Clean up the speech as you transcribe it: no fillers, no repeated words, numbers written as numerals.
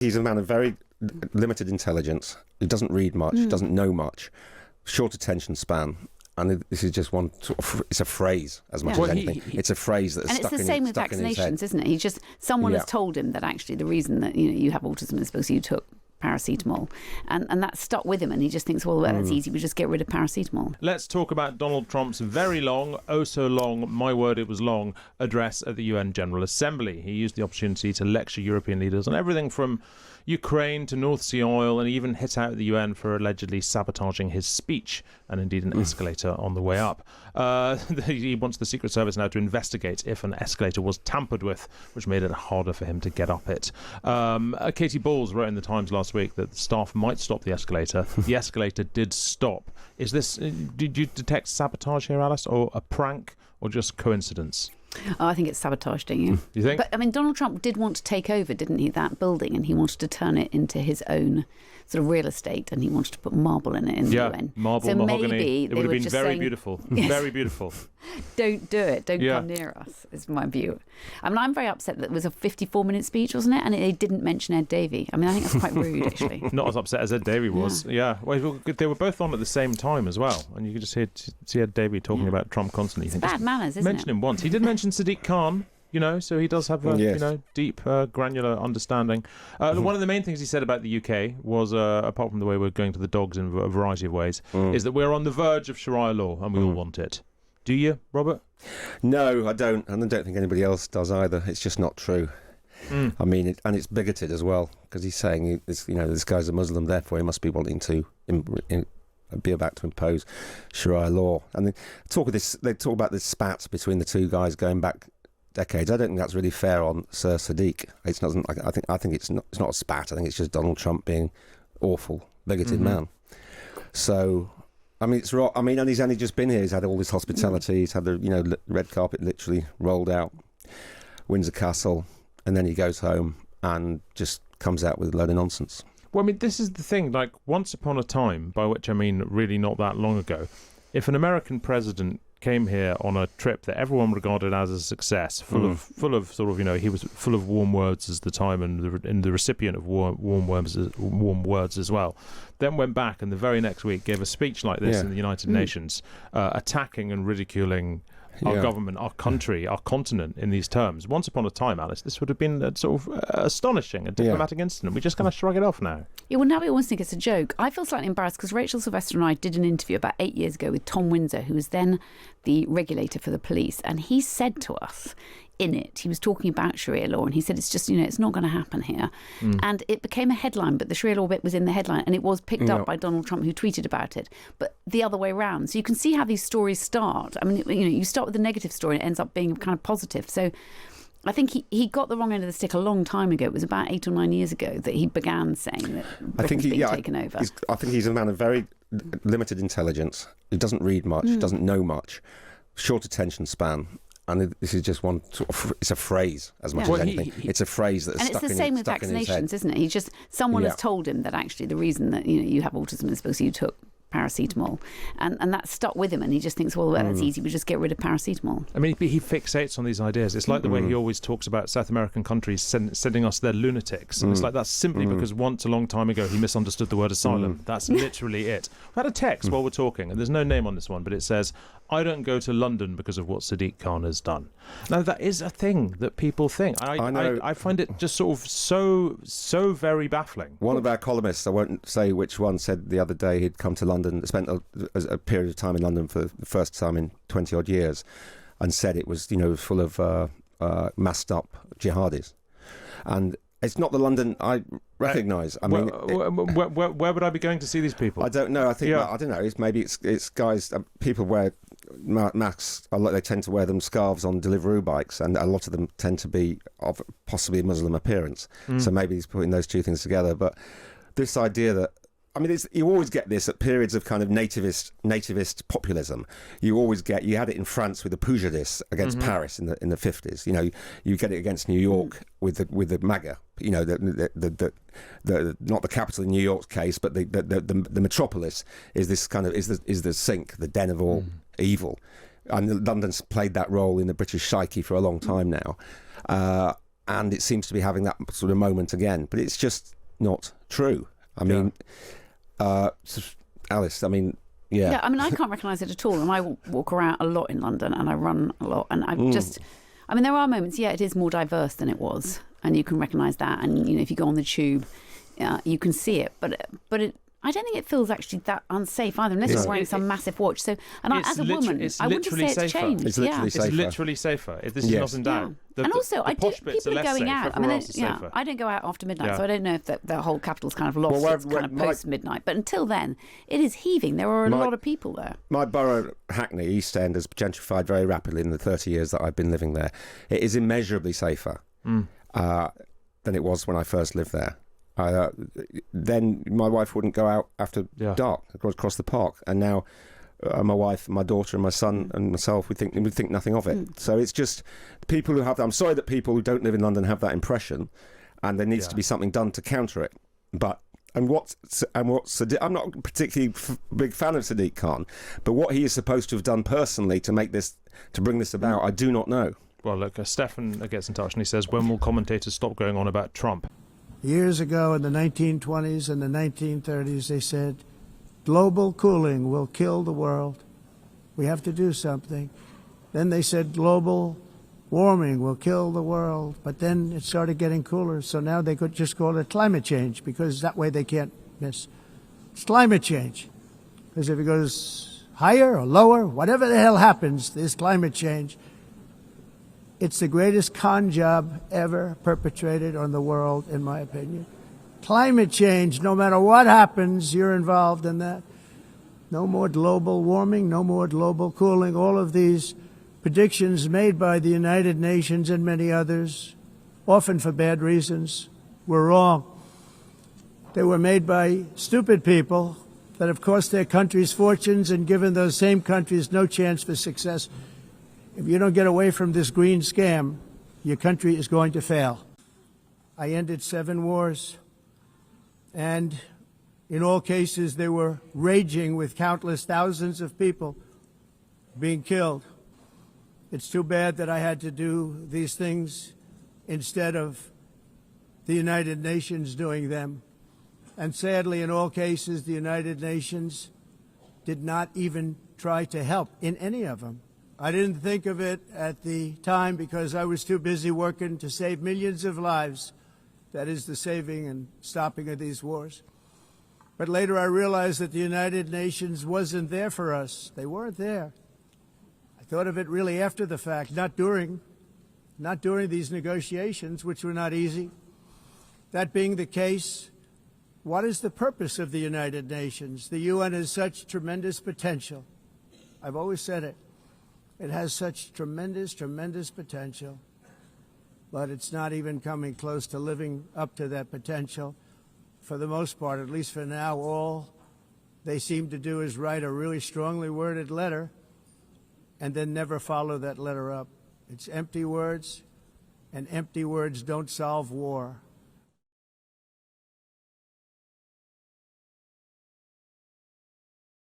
He's a man of very limited intelligence. He doesn't read much, doesn't know much, short attention span. And this is just one sort of, it's a phrase as much as anything. It's a phrase that's stuck in his head. And it's the same with vaccinations, isn't it? Someone has told him that actually the reason that you have autism is because you took paracetamol, and that stuck with him, and he just thinks, well, that's easy, we just get rid of paracetamol. Let's talk about Donald Trump's very long, oh so long, my word it was long, address at the UN General Assembly. He used the opportunity to lecture European leaders on everything from Ukraine to North Sea oil, and he even hit out at the UN for allegedly sabotaging his speech, and indeed an escalator on the way up. He wants the Secret Service now to investigate if an escalator was tampered with, which made it harder for him to get up it. Katie Bowles wrote in the Times last week that the staff might stop the escalator. The escalator did stop. Is this, did you detect sabotage here, Alice, or a prank, or just coincidence? Oh, I think it's sabotage, don't you? You think? But, I mean, Donald Trump did want to take over, didn't he, that building, and he wanted to turn it into his own sort of real estate, and he wanted to put marble in it in the UN. Marble, so mahogany. Maybe it would have been very beautiful. Yes. Very beautiful. Don't do it. Don't come near us, is my view. I mean, I'm very upset that it was a 54-minute speech, wasn't it? And they didn't mention Ed Davey. I mean, I think that's quite rude, actually. Not as upset as Ed Davey was. Yeah. Well, they were both on at the same time as well, and you could just see Ed Davey talking about Trump constantly. It's bad manners, isn't it? Mention him once. He did mention Sadiq Khan. So he does have a deep, granular understanding. One of the main things he said about the UK was, apart from the way we're going to the dogs in a variety of ways, is that we're on the verge of Sharia law and we all want it. Do you, Robert? No, I don't, and I don't think anybody else does either. It's just not true. I mean, and it's bigoted as well, because he's saying, this guy's a Muslim, therefore he must be wanting to be about to impose Sharia law. And they talk about this spat between the two guys going back decades. I don't think that's really fair on Sir Sadiq. It doesn't. I think it's not a spat. I think it's just Donald Trump being awful, bigoted man. So, I mean, it's wrong. I mean, and he's only just been here. He's had all this hospitality. He's had the red carpet literally rolled out, Windsor Castle, and then he goes home and just comes out with a load of nonsense. Well, I mean, this is the thing. Like, once upon a time, by which I mean really not that long ago, if an American president came here on a trip that everyone regarded as a success, full of sort of, he was full of warm words as the time, and the recipient of warm words as well. Then went back and the very next week gave a speech like this in the United Nations, attacking and ridiculing our government, our country, our continent in these terms. Once upon a time, Alice, this would have been a sort of astonishing, a diplomatic incident. We just kind of shrug it off now. Yeah, well, now we always think it's a joke. I feel slightly embarrassed because Rachel Sylvester and I did an interview about 8 years ago with Tom Windsor, who was then the regulator for the police, and he said to us in it, he was talking about Sharia law, and he said it's just, it's not going to happen here. And it became a headline, but the Sharia law bit was in the headline, and it was picked up by Donald Trump, who tweeted about it, but the other way around. So you can see how these stories start. I mean, you start with the negative story and it ends up being kind of positive. So I think he got the wrong end of the stick a long time ago. It was about 8 or 9 years ago that he began saying that Britain's being taken over. I think he's a man of very limited intelligence. He doesn't read much, doesn't know much, short attention span. And this is just one sort of, it's a phrase as much as anything. It's a phrase that's stuck in his head. And it's the same with vaccinations, isn't it? Someone has told him that actually the reason that you have autism is because you took paracetamol, and that stuck with him, and he just thinks, well, that's easy, we just get rid of paracetamol. I mean, he fixates on these ideas. It's like the way he always talks about South American countries sending us their lunatics, and it's like that's simply because once a long time ago he misunderstood the word asylum. That's literally it. We had a text while we're talking, and there's no name on this one, but it says, I don't go to London because of what Sadiq Khan has done. Now, that is a thing that people think. I know. I find it just sort of so very baffling. One of our columnists, I won't say which one, said the other day he'd come to London, spent a period of time in London for the first time in 20-odd years, and said it was, full of masked up jihadis. And it's not the London I recognise. I mean, where would I be going to see these people? I don't know. I think I don't know. It's guys. People wear masks. They tend to wear them scarves on Deliveroo bikes, and a lot of them tend to be of possibly Muslim appearance. So maybe he's putting those two things together. But this idea that, I mean, you always get this at periods of kind of nativist populism. You had it in France with the Pujadists against Paris in the 50s. You get it against New York with the MAGA. The not the capital in New York's case, but the metropolis is this kind of is the sink, the den of all evil, and London's played that role in the British psyche for a long time now. and it seems to be having that sort of moment again. But it's just not true. I mean, Alice, I mean, yeah. Yeah, I mean, I can't recognise it at all. And I walk around a lot in London and I run a lot. And I mean, there are moments, it is more diverse than it was. And you can recognise that. And, if you go on the tube, you can see it. But I don't think it feels actually that unsafe either, unless you're wearing some massive watch. So, and as a woman, I wouldn't say it's changed. It's literally safer. It's literally safer. This is not in doubt. And also, people are going out. I mean, safer. I don't go out after midnight, so I don't know if the whole capital's kind of lost its kind of post-midnight. But until then, it is heaving. There are a lot of people there. My borough, Hackney, East End, has gentrified very rapidly in the 30 years that I've been living there. It is immeasurably safer than it was when I first lived there. Then my wife wouldn't go out after dark across the park, and now my wife, my daughter, and my son and myself, we think nothing of it. So it's just people who have that. I'm sorry that people who don't live in London have that impression, and there needs to be something done to counter it. I'm not a particularly big fan of Sadiq Khan, but what he is supposed to have done personally to bring this about, I do not know. Well, look, Stefan gets in touch and he says, when will commentators stop going on about Trump? Years ago in the 1920s and the 1930s, they said, global cooling will kill the world. We have to do something. Then they said global warming will kill the world. But then it started getting cooler, so now they could just call it climate change, because that way they can't miss. It's climate change. Because if it goes higher or lower, whatever the hell happens, there's climate change. It's the greatest con job ever perpetrated on the world, in my opinion. Climate change, no matter what happens, you're involved in that. No more global warming, no more global cooling. All of these predictions made by the United Nations and many others, often for bad reasons, were wrong. They were made by stupid people that have cost their countries fortunes and given those same countries no chance for success. If you don't get away from this green scam, your country is going to fail. I ended 7 wars, and in all cases they were raging with countless thousands of people being killed. It's too bad that I had to do these things instead of the United Nations doing them. And sadly, in all cases, the United Nations did not even try to help in any of them. I didn't think of it at the time because I was too busy working to save millions of lives. That is the saving and stopping of these wars. But later I realized that the United Nations wasn't there for us. They weren't there. I thought of it really after the fact, not during these negotiations, which were not easy. That being the case, what is the purpose of the United Nations? The UN has such tremendous potential. I've always said it. It has such tremendous, tremendous potential, but it's not even coming close to living up to that potential. For the most part, at least for now, all they seem to do is write a really strongly worded letter and then never follow that letter up. It's empty words, and empty words don't solve war.